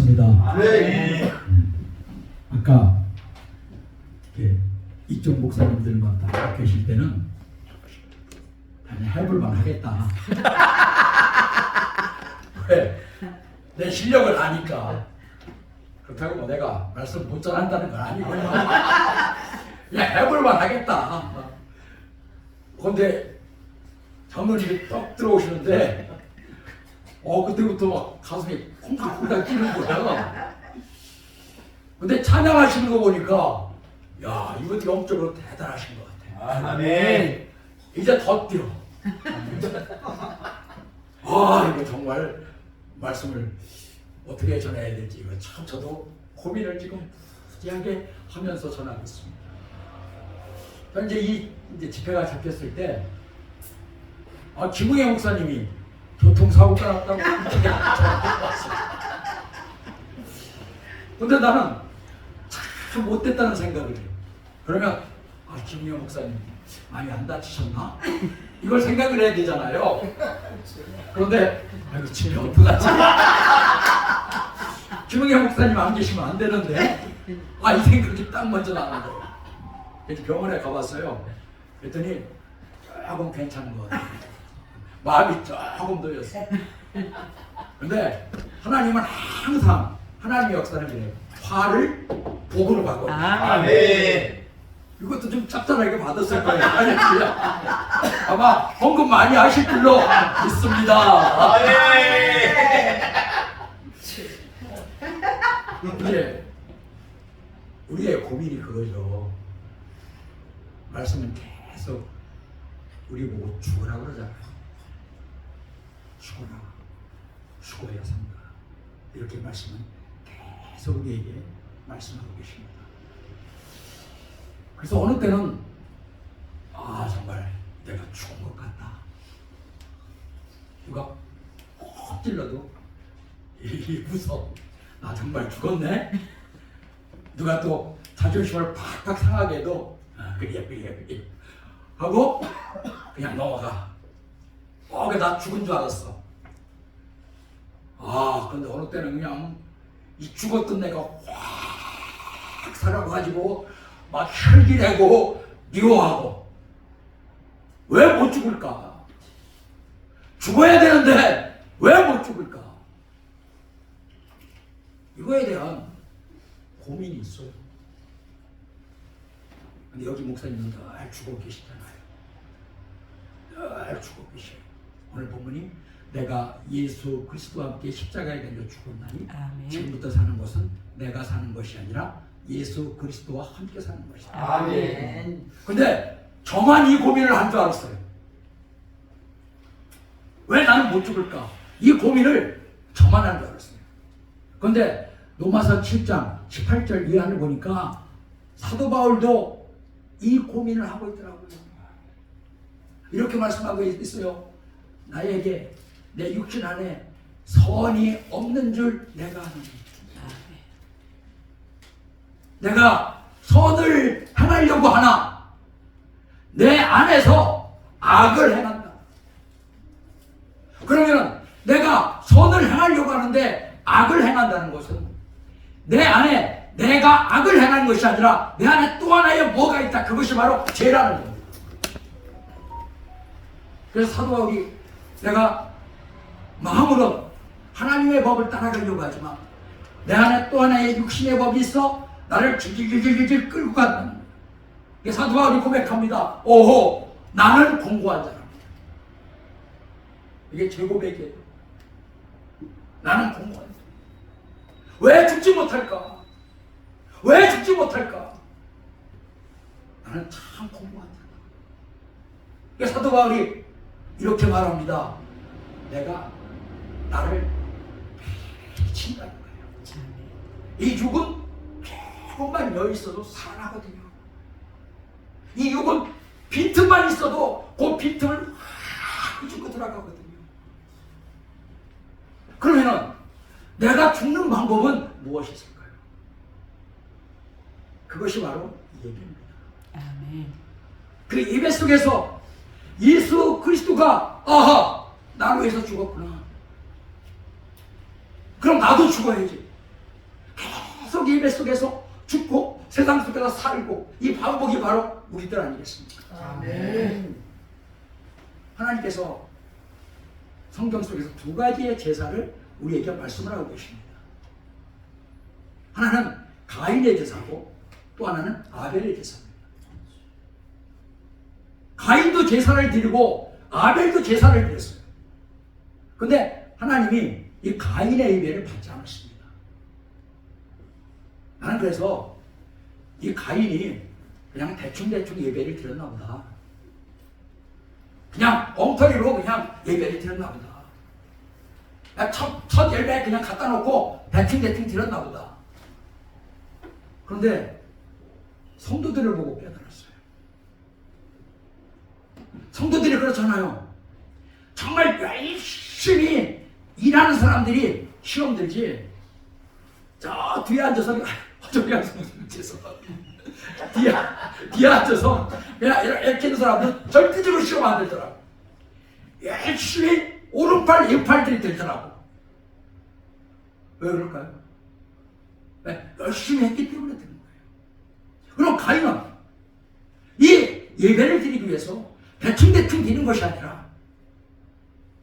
반갑습니다. 네. 아까 이렇게 이쪽 목사님들만 다 계실 때는 그냥 해볼만 하겠다. 왜? 내 실력을 아니까. 그렇다고 뭐 내가 말씀 못 전한다는 건 아니고요. 그냥 해볼만 하겠다. 근데 장로님이 떡 들어오시는데 그때부터 막 가슴이 콩닥콩닥 뛰는 거야. 근데 찬양하시는 거 보니까 야, 이것도 영적으로 대단하신 것 같아. 아멘. 이제 더 뛰어. 이거 정말 말씀을 어떻게 전해야 될지 이거 참 저도 고민을 지금 부지하게 하면서 전하고 있습니다. 현재 이제 집회가 잡혔을 때 김웅애 목사님이 교통사고가 났다고 저한테 왔어요. 근데 나는 참 못됐다는 생각을 해요. 그러면 김웅애 목사님 많이 안 다치셨나? 이걸 생각을 해야 되잖아요. 그런데 집회 어떡하지? 김웅애 목사님 안 계시면 안 되는데 이 생각이 딱 먼저 나는 거예요. 그래서 병원에 가봤어요. 그랬더니 조금 괜찮은 것 같아요. 마음이 조금 놓였어요. 근데 하나님은 항상 하나님의 역사는 그래요. 화를 복으로 바꿔요. 아멘. 이것도 좀 짭짤하게 받았을 거예요. 아마 헌금 많이 하실 줄로 믿습니다. 아멘. 이제 우리의 고민이 그거죠. 말씀은 계속 우리 보고 죽으라 그러잖아요. 죽어라. 죽어야 산다. 이렇게 말씀은 계속 우리에게 말씀하고 계십니다. 그래서 어느 때는 정말 내가 죽은 것 같다. 누가 콕 찔러도 무서워. 정말 죽었네. 누가 또 자존심을 팍팍 상하게 해도 그래 하고 그냥 넘어가. 나 죽은 줄 알았어. 근데 어느 때는 그냥 이 죽었던 내가 확 살아가지고 막 혈기내고 미워하고 왜 못 죽을까? 죽어야 되는데 왜 못 죽을까? 이거에 대한 고민이 있어요. 근데 여기 목사님은 늘 죽어 계시잖아요. 늘 죽어 계셔요. 오늘 본문이 내가 예수 그리스도와 함께 십자가에 달려 죽었나니 아멘. 지금부터 사는 것은 내가 사는 것이 아니라 예수 그리스도와 함께 사는 것이다. 아멘. 근데 저만 이 고민을 한 줄 알았어요. 왜 나는 못 죽을까? 이 고민을 저만 한 줄 알았어요. 근데 로마서 7장 18절 이하를 보니까 사도 바울도 이 고민을 하고 있더라고요. 이렇게 말씀하고 있어요. 나에게 내 육신 안에 선이 없는 줄 내가 아노니. 내가 선을 행하려고 하나 내 안에서 악을 행한다. 그러면 내가 선을 행하려고 하는데 악을 행한다는 것은 내 안에 내가 악을 행하는 것이 아니라 내 안에 또 하나의 뭐가 있다. 그것이 바로 죄라는 겁니다. 그래서 사도 바울이 내가 마음으로 하나님의 법을 따라가려고 하지만 내 안에 또 하나의 육신의 법이 있어 나를 질질질질질 끌고 간다는 거예요. 사도 바울이 고백합니다. 오호, 나는 공고한 자랍니다. 이게 제 고백이에요. 나는 공고한 자. 왜 죽지 못할까? 왜 죽지 못할까? 나는 참 공고한 자다. 사도 바울이 이렇게 말합니다. 내가 나를 미친다는 거예요. 이 육은 조금만 여 있어도 살아나거든요. 이 육은 빈틈만 있어도 그 빈틈을 확 휘주고 들어가거든요. 그러면은 내가 죽는 방법은 무엇이 있을까요? 그것이 바로 이 예배입니다. 아멘. 그 예배 속에서 예수 그리스도가 나로 해서 죽었구나. 그럼 나도 죽어야지. 반복 예배 속에서 죽고 세상 속에서 살고 이 반복이 바로 우리들 아니겠습니까? 아멘. 하나님께서 성경 속에서 두 가지의 제사를 우리에게 말씀을 하고 계십니다. 하나는 가인의 제사고 또 하나는 아벨의 제사입니다. 가인도 제사를 드리고 아벨도 제사를 드렸어요. 근데 하나님이 이 가인의 예배를 받지 않았습니다. 나는 그래서 이 가인이 그냥 대충대충 예배를 드렸나 보다. 그냥 엉터리로 그냥 예배를 드렸나 보다. 첫 예배 그냥 갖다 놓고 대충대충 드렸나 보다. 그런데 성도들을 보고 깨달았어요. 성도들이 그렇잖아요. 정말 열심히 일하는 사람들이 시험 들지. 저 뒤에 앉아서 저기 앉아서 뒤에 앉아서 그냥 이렇게 있는 사람들 절대적으로 시험 안 들더라고. 열심히 오른팔 왼팔들이 들더라고. 왜 그럴까요? 네, 열심히 했기 때문에 되는 거예요. 그럼 가인은 이 예배를 드리기 위해서 대충대충 드리는 것이 아니라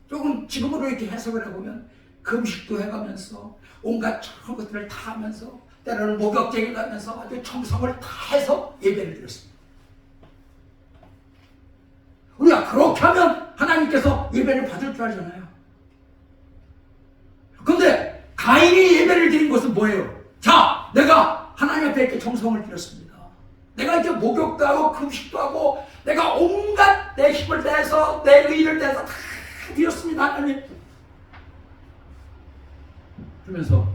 조금 지금으로 이렇게 해석을 해보면 금식도 해가면서 온갖 좋은 것들을 다 하면서 때로는 목욕쟁이 가면서 아주 정성을 다 해서 예배를 드렸습니다. 우리가 그렇게 하면 하나님께서 예배를 받을 줄 알잖아요. 그런데 가인이 예배를 드린 것은 뭐예요? 자, 내가 하나님 앞에 이렇게 정성을 드렸습니다. 내가 이제 목욕도 하고 금식도 하고 내가 온갖 내 힘을 내서 내 의를 내서 다 드렸습니다, 하나님. 그러면서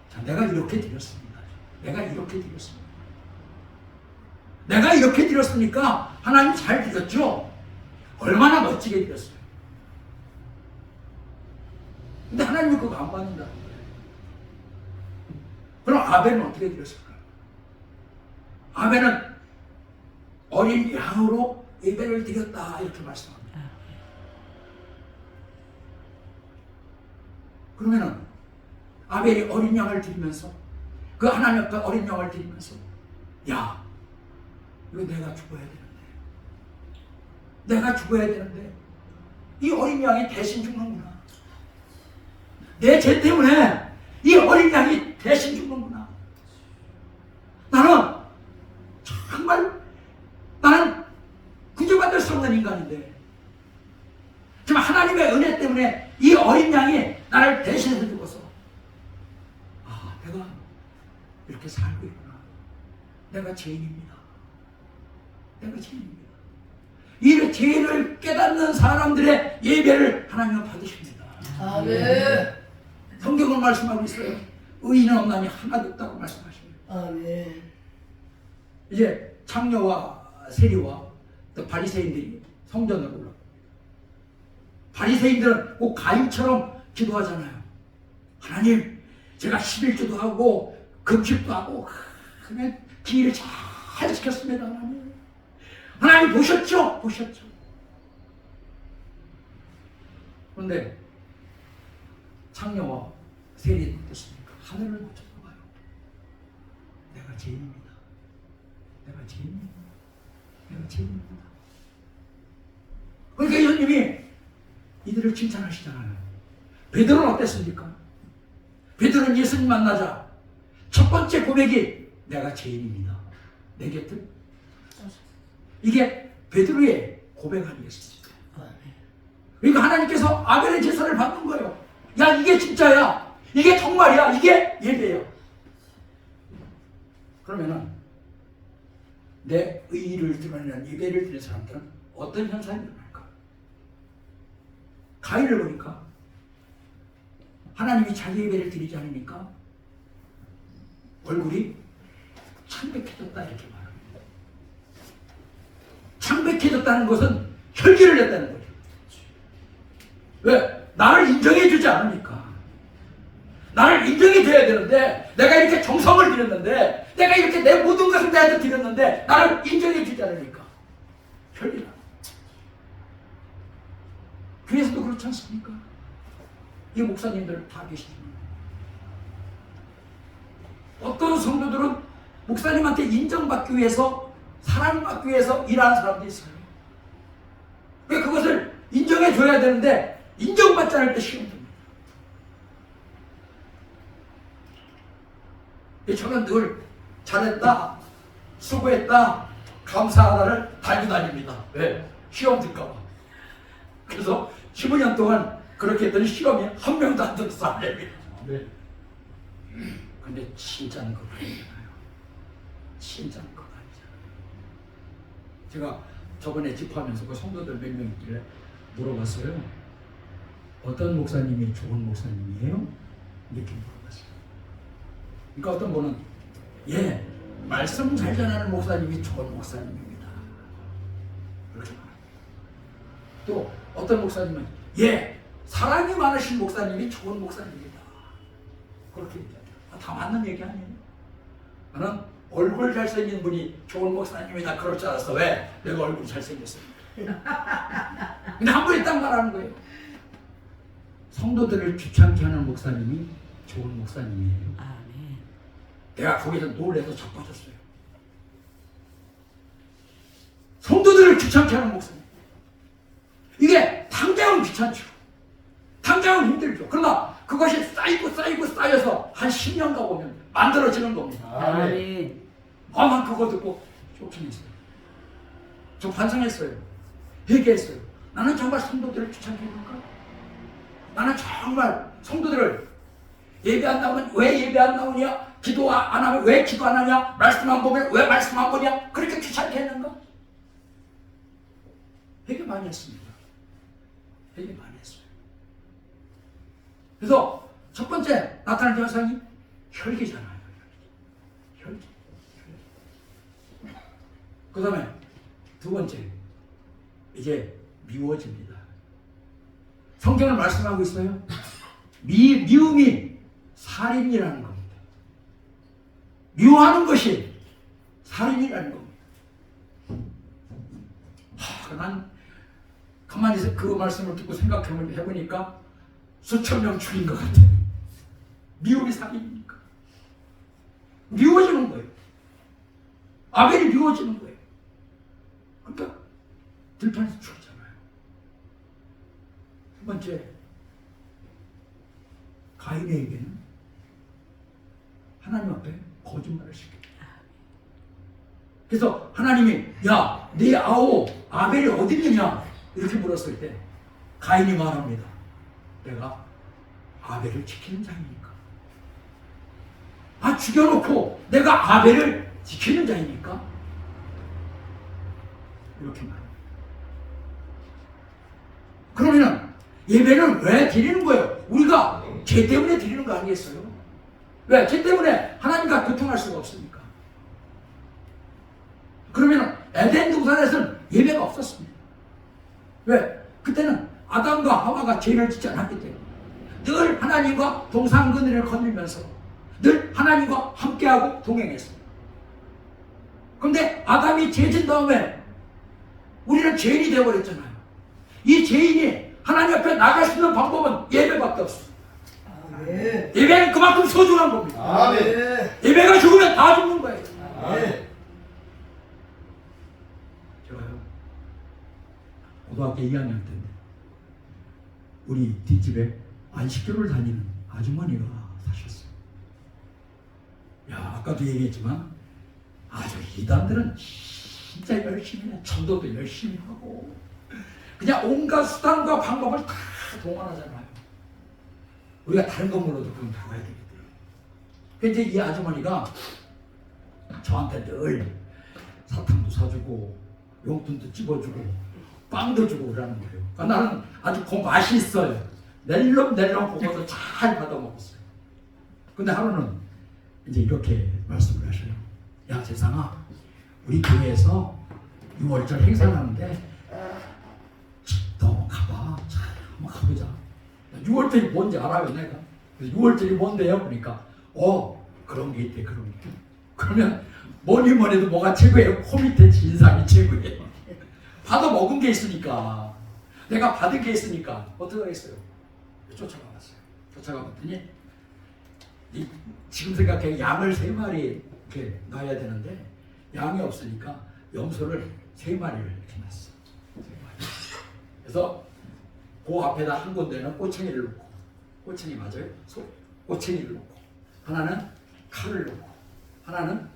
자, 내가 이렇게 드렸습니다. 내가 이렇게 드렸습니다. 내가 이렇게 드렸으니까 하나님 잘 드렸죠? 얼마나 멋지게 드렸어요. 근데 하나님이 그거 안 받는다는 거예요. 그럼 아벨은 어떻게 드렸을까요? 아벨은 어린 양으로 예배를 드렸다 이렇게 말씀합니다. 그러면은 아벨이 어린 양을 드리면서 그 하나님 앞에 어린 양을 드리면서 야, 이거 내가 죽어야 되는데 내가 죽어야 되는데 이 어린 양이 대신 죽는구나. 내 죄 때문에 이 어린 양이 대신 죽는구나. 나는 정말 나는 구제받을 수 없는 인간인데 지금 하나님의 은혜 때문에 이 어린 양이 나를 대신해서 죽어서 아, 내가 이렇게 살고 있구나. 내가 죄인입니다. 내가 죄인입니다. 이 죄를 깨닫는 사람들의 예배를 하나님은 받으십니다. 아멘. 성경은 말씀하고 있어요. 의인은 없나니 하나도 없다고 말씀하십니다. 아멘. 이제 창녀와 세리와 또 바리새인들이 성전으로 올라. 바리새인들은 꼭 가인처럼 기도하잖아요. 하나님, 제가 11조도 하고 금식도 하고 그냥 기회를 잘 지켰습니다. 하나님. 하나님 보셨죠? 보셨죠. 그런데 창녀와 세리는 어떻습니까? 하늘을 못 쳐다봐요. 내가 죄인입니다. 내가 죄인입니다. 내가 죄인입니다. 그러니까 예수님이 이들을 칭찬하시잖아요. 베드로는 어땠습니까? 베드로는 예수님 만나자 첫 번째 고백이 내가 죄인입니다. 내 곁을 이게 베드로의 고백 아니겠습니까? 그러니까 하나님께서 아벨의 제사를 받는 거예요. 야, 이게 진짜야. 이게 정말이야. 이게 예배야. 그러면은 내 의의를 드러내는 예배를 드리는 사람들은 어떤 현상이 일어날까? 가인을 보니까 하나님이 자기 예배를 드리지 않으니까 얼굴이 창백해졌다 이렇게 말합니다. 창백해졌다는 것은 혈기를 냈다는 거죠. 왜? 나를 인정해주지 않으니까. 나를 인정해줘야 되는데 내가 이렇게 정성을 들였는데 내가 이렇게 내 모든 것을 내한테 드렸는데 나를 인정해주지 않으니까 혈기나. 교회에서도 그렇지 않습니까? 이 목사님들 다 계시지만 목사님한테 인정받기 위해서, 사랑받기 위해서 일하는 사람도 있어요. 왜 그것을 인정해 줘야 되는데 인정받지 않을 때 시험 듭니다. 저는 늘 잘했다, 수고했다, 감사하다를 달고 다닙니다. 왜? 시험 들까 봐. 그래서 15년 동안 그렇게 했더니 시험이 한 명도 안 들었어. 네. 근데 진짜는 그거 아니잖아요. 진짜는 그거 아니잖아요. 제가 저번에 집회하면서 그 성도들 몇 명 있길래 물어봤어요. 어떤 목사님이 좋은 목사님이에요? 이렇게 물어봤어요. 그러니까 어떤 분은 예, 말씀 잘 전하는 목사님이 좋은 목사님입니다. 그렇게 말합니다. 또 어떤 목사님은 예, 사랑이 많으신 목사님이 좋은 목사님입니다. 그렇게 얘기합니다. 다 맞는 얘기 아니에요? 나는 얼굴 잘생긴 분이 좋은 목사님이다 그럴 줄 알았어. 왜? 내가 얼굴 잘생겼으니까. 근데 한 분이 딱 말하는 거예요. 성도들을 귀찮게 하는 목사님이 좋은 목사님이에요. 아멘. 내가 거기서 놀래서 자빠졌어요. 성도들을 귀찮게 하는 목사님. 이게 당장은 귀찮죠. 당장은 힘들죠. 그러나 그것이 쌓여서 한 10년 가보면 만들어지는 겁니다. 아멘. 난 그거 듣고 쇼킹했어요. 저 반성했어요. 회개했어요. 나는 정말 성도들을 귀찮게 해볼까? 나는 정말 성도들을 예배 안 나오면 왜 예배 안 나오냐? 기도 안 하면 왜 기도 안 하냐? 말씀 안 보면 왜 말씀 안 보냐? 그렇게 귀찮게 했는가? 회개 많이 했습니다. 회개 많이 했어요. 그래서 첫 번째 나타난 현상이 혈기잖아요. 혈기. 그 다음에 두 번째, 이제 미워집니다. 성경을 말씀하고 있어요. 미움이 살인이라는 겁니다. 미워하는 것이 살인이라는 겁니다. 난 가만히 그 말씀을 듣고 생각해보니까 수천 명 죽인 것 같아요. 미움이 살인이니까. 미워지는 거예요. 아벨이 미워지는 거예요. 그러니까 들판에서 죽었잖아요. 두 번째, 가인에게는 하나님 앞에 거짓말을 시킵니다. 그래서 하나님이 야, 네 아우 아벨이 어디 있느냐 이렇게 물었을 때 가인이 말합니다. 내가 아벨을 지키는 자이니까. 죽여놓고 내가 아벨을 지키는 자이니까. 이렇게 말합니다. 그러면 예배는 왜 드리는 거예요? 우리가 죄 때문에 드리는 거 아니겠어요? 왜? 죄 때문에 하나님과 교통할 수가 없으니까. 그러면 에덴 동산에서는 예배가 없었습니다. 왜? 그때는 아담과 하와가 죄를 짓지 않았기 때문에 늘 하나님과 동상그늘을 거닐면서 늘 하나님과 함께하고 동행했어요. 그런데 아담이 죄진 다음에 우리는 죄인이 되어버렸잖아요. 이 죄인이 하나님 앞에 나갈 수 있는 방법은 예배밖에 없어요. 아멘. 예배는 그만큼 소중한 겁니다. 아멘. 예배가 죽으면 다 죽는 거예요. 아멘. 제가요, 고등학교 2학년 때인데 우리 뒷집에 안식교를 다니는 아주머니가 사셨어요. 야, 아까도 얘기했지만 아주 이단들은 진짜 열심히 해. 전도도 열심히 하고 그냥 온갖 수단과 방법을 다 동원하잖아요. 우리가 다른 건물로도 그럼 나가야 되거든요. 근데 이 아주머니가 저한테 늘 사탕도 사주고 용돈도 집어주고 빵도 주고 그러는 거예요. 그러니까 나는 아주 그 맛이 있어요. 낼름 보고서 잘 받아 먹었어요. 근데 하루는 이제 이렇게 말씀을 하셔요. 야, 재상아, 우리 교회에서 6월절 행사를 하는데 너 가봐. 자, 한번 가보자. 6월절이 뭔지 알아요, 내가. 6월절이 뭔데요? 그러니까 그런 게 있대, 그런 게. 그러면 뭐니 해도 뭐가 최고예요? 코밑에 진상이 최고예요. 받아 먹은 게 있으니까, 내가 받은 게 있으니까 어떻게 하겠어요? 쫓아가봤어요. 쫓아가봤더니 지금 생각해 양을 3마리 이렇게 놔야 되는데 양이 없으니까 염소를 3마리를 이렇게 놨어. 3마리. 그래서 그 앞에다 한 군데는 꼬챙이를 놓고, 꼬챙이 맞아요? 꼬챙이를 놓고, 하나는 칼을 놓고, 하나는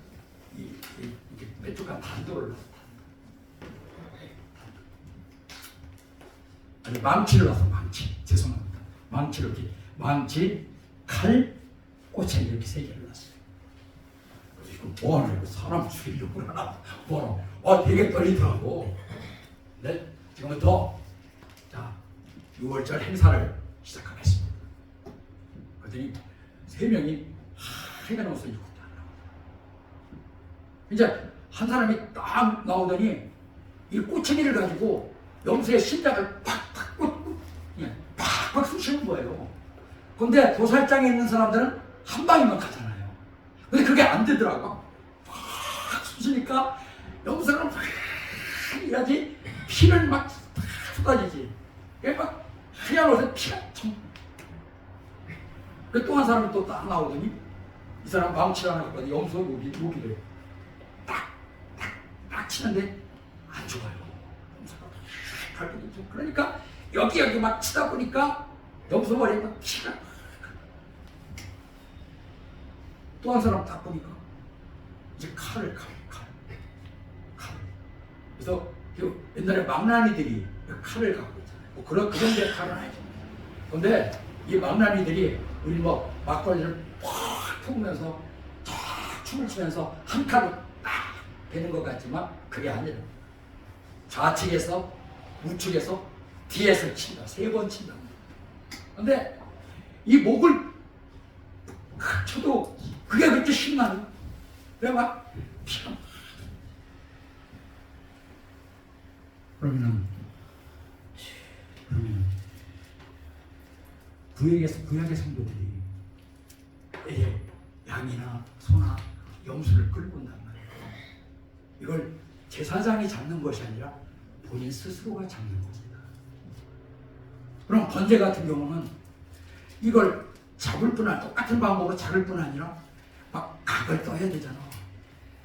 이렇게 빼쭉한 단도를 놓고, 아니 망치를 놨어. 망치. 죄송합니다. 망치를 이렇게 망치, 칼, 꼬챙이 이렇게 3개를 놨어요. 뭐하는 사람 죽이려고 그러나 뭐하노? 되게 떨리더라고. 근데 지금부터 자 6월절 행사를 시작하겠습니다. 그랬더니 3명이 하얀 옷을 입고 딱 나와. 이제 한 사람이 딱 나오더니 이 꼬챙이를 가지고 염소의 심장을 팍팍 쑤시는 거예요. 근데 도살장에 있는 사람들은 한 방이면 가잖아요. 근데 그게 안 되더라고. 팍 쑤시니까 염소는 팍 해야지 피를 막 쏟아지지. 막 하얀 옷에 피가 청. 또 한 사람이 또 딱 나오더니 이 사람 망치를 하나 갖고 염소 무기를 딱 치는데 안 죽어요. 염소가 팍 그러니까 여기 막 치다 보니까 염소 머리에 막 피가. 또 한 사람 딱 보니까 이제 칼을. 그래서 옛날에 망나니들이 칼을 갖고 있잖아요. 뭐 그런 데 칼은 아니죠. 근데 이 망나니들이 우리 뭐 막걸리를 팍 품으면서 쫙 춤을 추면서 한 칼로 딱 되는 것 같지만 그게 아니라 좌측에서 우측에서 뒤에서 친다. 3번 친다. 근데 이 목을 쳐도 그게 그렇게 신나요. 그래 막 피가. 그러면 구약의 성도들이 양이나 소나 염소를 끌고 온단 말이에요. 이걸 제사장이 잡는 것이 아니라 본인 스스로가 잡는 겁니다. 그럼 번제 같은 경우는 이걸 잡을 뿐 아니라 똑같은 방법으로 잡을 뿐 아니라 막 각을 떠야 되잖아.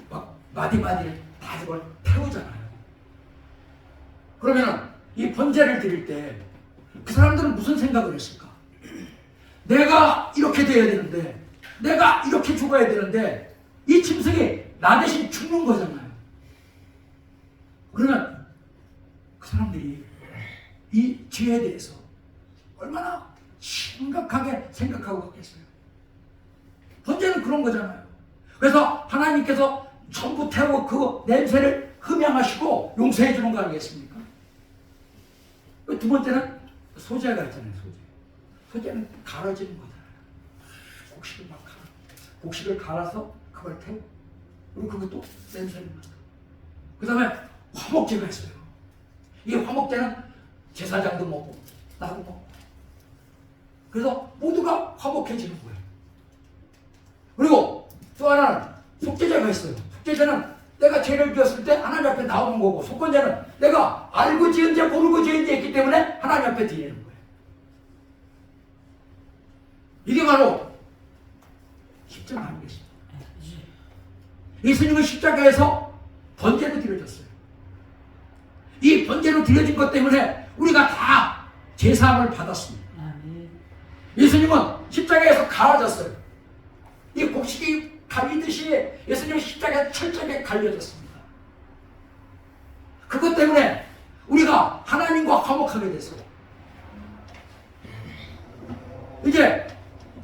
막 마디마디를 다 이걸 태우잖아요. 그러면 이 번제를 드릴 때 그 사람들은 무슨 생각을 했을까? 내가 이렇게 돼야 되는데, 내가 이렇게 죽어야 되는데 이 짐승이 나 대신 죽는 거잖아요. 그러면 그 사람들이 이 죄에 대해서 얼마나 심각하게 생각하고 있겠어요. 번제는 그런 거잖아요. 그래서 하나님께서 전부 태우고 그 냄새를 흠양하시고 용서해 주는 거 아니겠습니까? 두 번째는 소재가 있잖아요. 소재는 갈아지는 거잖아요. 곡식을 갈아서 그걸 태우고, 그리고 그것도 냄새를 맡아. 그 다음에 화목제가 있어요. 이 화목제는 제사장도 먹고 나도 먹고, 그래서 모두가 화목해지는 거예요. 그리고 또 하나는 속죄제가 있어요. 속죄제는 내가 죄를 지었을 때 하나님 앞에 나오는 거고, 속건제는 내가 알고 지은 죄 모르고 지은 죄 있기 때문에 하나님 앞에 드리는 거예요. 이게 바로 십자가 아니겠습니까? 예수님은 십자가에서 번제로 드려졌어요. 이 번제로 드려진 것 때문에 우리가 다 제사함을 받았습니다. 예수님은 십자가에서 갈아졌어요. 이 곡식이 갈리듯이 예수님은 십자가에 철저하게 갈려졌습니다. 그것 때문에 우리가 하나님과 화목하게 됐어요. 이제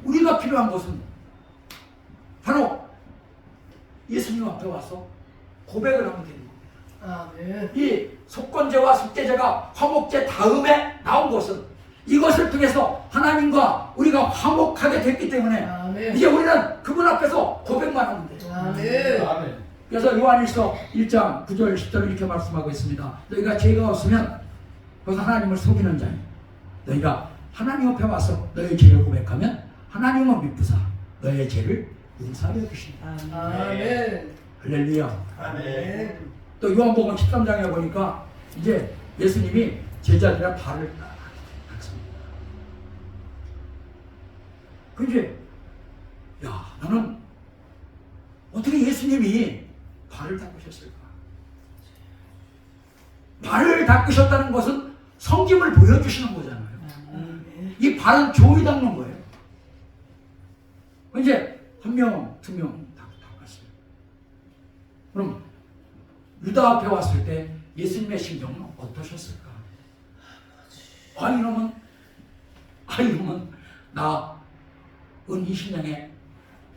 우리가 필요한 것은 바로 예수님 앞에 와서 고백을 하면 되는 겁니다. 이 속건제와 속죄제가 화목제 다음에 나온 것은 이것을 통해서 하나님과 우리가 화목하게 됐기 때문에 이제 우리는 그분 앞에서 고백만 하면 돼요. 그래서 요한일서 1장 9절 10절 이렇게 말씀하고 있습니다. 너희가 죄가 없으면 그것은 하나님을 속이는 자니 너희가 하나님 앞에 와서 너희 죄를 고백하면 하나님은 미쁘사 너의 죄를 용서하여 주신다. 할렐루야. 아멘. 또 요한복음 13장에 보니까 이제 예수님이 제자들의 발을 딱 닦습니다. 그 이제 야 나는 어떻게 예수 예수님이 발을 닦으셨을까? 발을 닦으셨다는 것은 성김을 보여주시는 거잖아요. 이 발은 조이 닦는 거예요. 이제 한 명, 두 명 닦았어요. 그럼 유다 앞에 왔을 때 예수님의 심정은 어떠셨을까? 이놈은 나 은 20냥에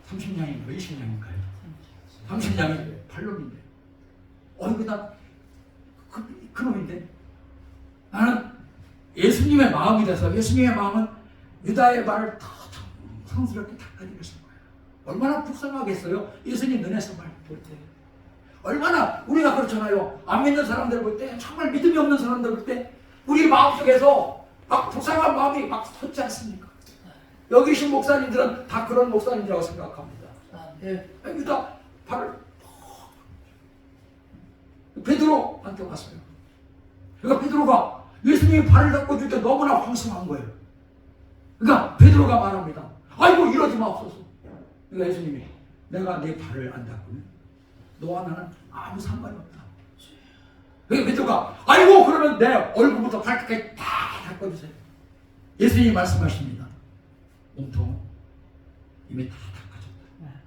30냥인가 20냥인가요? 30냥이 8놈인데 나 그놈인데 나는 예수님의 마음이 돼서 예수님의 마음은 유다의 발을 더 정성스럽게 닦아드렸을 거예요. 얼마나 불쌍하겠어요? 예수님 눈에서 볼 때. 얼마나 우리가 그렇잖아요. 안 믿는 사람들 볼 때, 정말 믿음이 없는 사람들 볼 때 우리 마음속에서 막 불쌍한 마음이 막 솟지 않습니까? 여기 계신 목사님들은 다 그런 목사님이라고 생각합니다. 유다 발을 베드로한테 왔어요. 그러니까 베드로가 예수님이 발을 닦아줄 때 너무나 황송한 거예요. 그러니까 베드로가 말합니다. 아이고 이러지 마옵소서. 그러니까 예수님이 내가 내 발을 안 닦으면 너와 나는 아무 상관이 없다. 그러니까 베드로가 아이고 그러면 내 얼굴부터 발끝까지 다 닦아주세요. 예수님이 말씀하십니다. 몸통 이미 다 닦아줬다.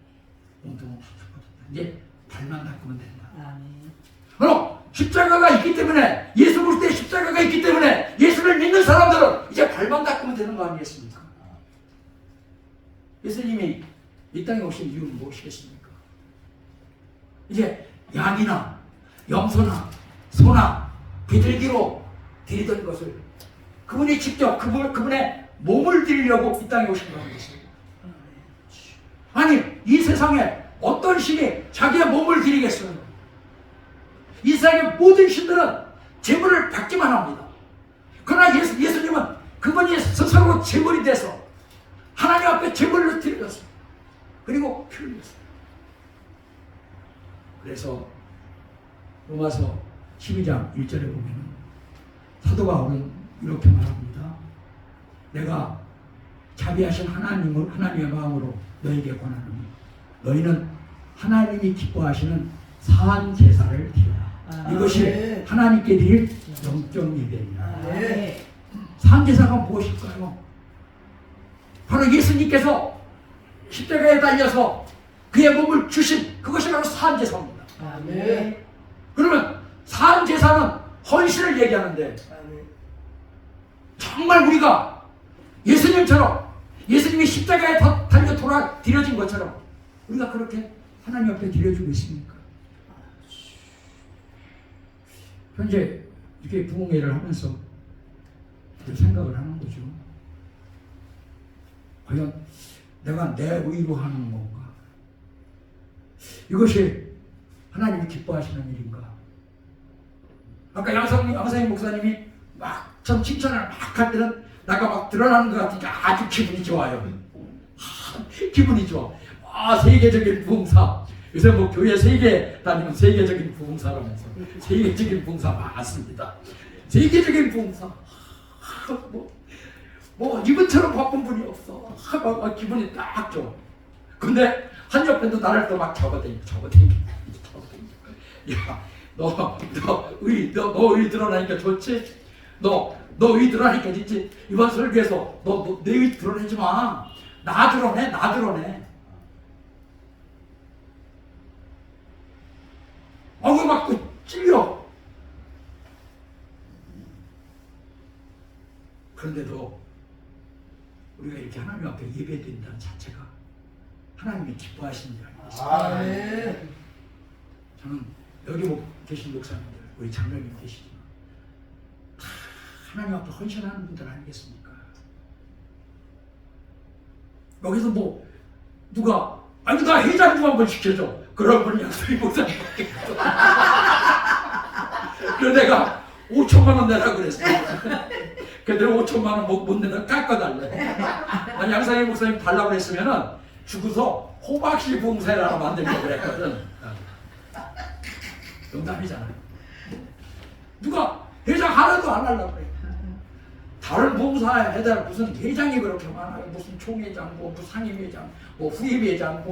몸통은 다 닦아줬다. 이제 발만 닦으면 된다. 그럼 십자가가 있기 때문에 예수 볼 때 십자가가 있기 때문에 예수를 믿는 사람들은 이제 발만 닦으면 되는 거 아니겠습니까? 예수님이 이 땅에 오신 이유는 무엇이겠습니까? 이제 양이나 염소나 소나 비둘기로 드리던 것을 그분이 직접 그분의 몸을 드리려고 이 땅에 오신 거 아니겠습니까? 아니 이 세상에 어떤 신이 자기의 몸을 드리겠어요? 이 세상의 모든 신들은 제물을 받기만 합니다. 그러나 예수님은 그분이 스스로 제물이 돼서 하나님 앞에 제물을 드렸어요. 그리고 피를 흘렸어요. 그래서 로마서 12장 1절에 보면 사도 바울은 이렇게 말합니다. 내가 자비하신 하나님의 마음으로 너에게 권하노니 너희는 하나님이 기뻐하시는 사한 제사를 드리라. 이것이 하나님께 드릴 영적 예배입니다. 사한 제사가 무엇일까요? 바로 예수님께서 십자가에 달려서 그의 몸을 주신 그것이 바로 사한 제사입니다. 그러면 사한 제사는 헌신을 얘기하는데 정말 우리가 예수님처럼 예수님이 십자가에 달려 드려진 것처럼 우리가 그렇게 하나님 앞에 드려주고 있습니까? 현재 이렇게 부흥회를 하면서 생각을 하는 거죠. 과연 내가 내 의로 하는 건가? 이것이 하나님이 기뻐하시는 일인가? 아까 양상희 목사님이 막 참 칭찬을 막 할 때는 나가 막 드러나는 것 같으니까 아주 기분이 좋아요. 기분이 좋아. 세계적인 부흥사. 요새 뭐 교회 세계 다니면 세계적인 부흥사라면서 세계적인 부흥사 많습니다. 세계적인 부흥사. 뭐 이분처럼 바쁜 분이 없어. 기분이 딱 좋아. 근데 한 옆에도 나를 또 막 잡아당겨. 야, 너 의 드러나니까 좋지? 너 의 드러나니까 좋지? 이번 설교에서 너 내 의 드러내지 마. 나 드러내. 막 찔려. 그런데도 우리가 이렇게 하나님 앞에 예배드린다는 자체가 하나님이 기뻐하시는 줄 알겠습니다. 저는 여기 계신 목사님들, 우리 장로님 계시지만 다 하나님 앞에 헌신하는 분들 아니겠습니까? 여기서 누가 나 회장 좀 한번 시켜줘. 그런 분이 양수리 목사님밖에 없어. 그래서 내가 5천만 원 내라 그랬어. 근데 5천만 원 못 내면 깎아달래. 난 양상희 목사님 달라고 그랬으면은 죽어서 호박씨 봉사를 하나 만들려고 그랬거든. 농담이잖아요. 누가 회장 하나도 안 하려고 그래. 다 다른 봉사에다 무슨 회장이 그렇게 많아요. 무슨 총회장, 뭐 상임회장, 뭐 후임회장,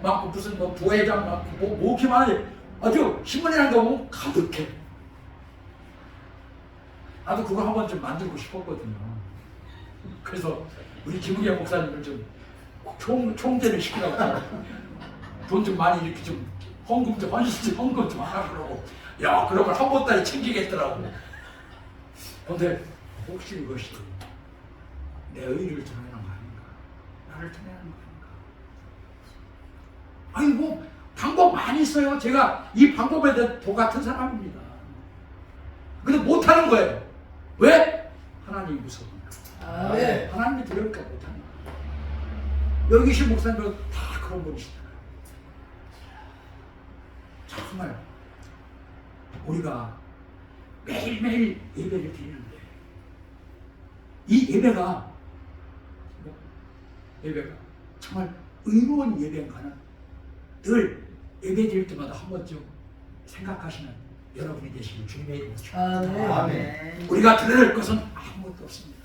막 무슨 뭐 부회장, 뭐 이렇게 많아요. 아주 신문이라는 거 보면 가득해. 나도 그거 한번 좀 만들고 싶었거든요. 그래서 우리 김우계 목사님을 좀 총재를 시키라고 돈 좀 많이 이렇게 좀 헌금 좀 하라 그러고, 야 그러면 한 보따리 챙기겠더라고. 근데 혹시 이것이 내 의를 드러내는 거 아닌가? 나를 드러내는 거 아닌가? 아니 뭐 방법 많이 있어요. 제가 이 방법에 대해 도 같은 사람입니다. 근데 못하는 거예요. 왜? 하나님이 무서우니까. 네. 하나님이 두려우니까 못하는 거예요. 여기 계신 목사님들은 다 그런 분이시잖아요. 정말 우리가 매일매일 예배를 드리는데 이 예배가 정말 의로운 예배인가는 늘 예배 드릴 때마다 한 번쯤 생각하시는 여러분이 되시길 주님의 이름으로 축원합니다. 아멘. 우리가 드려낼 것은 아무것도 없습니다.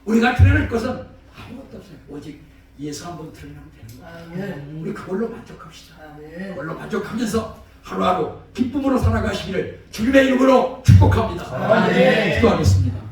우리가 드려낼 것은 아무것도 없어요. 오직 예수 한 번 드리면 되는 거예요. 아멘. 우리 그걸로 만족합시다. 아멘. 그걸로 만족하면서 하루하루 기쁨으로 살아가시기를 주님의 이름으로 축복합니다. 아멘. 기도하겠습니다.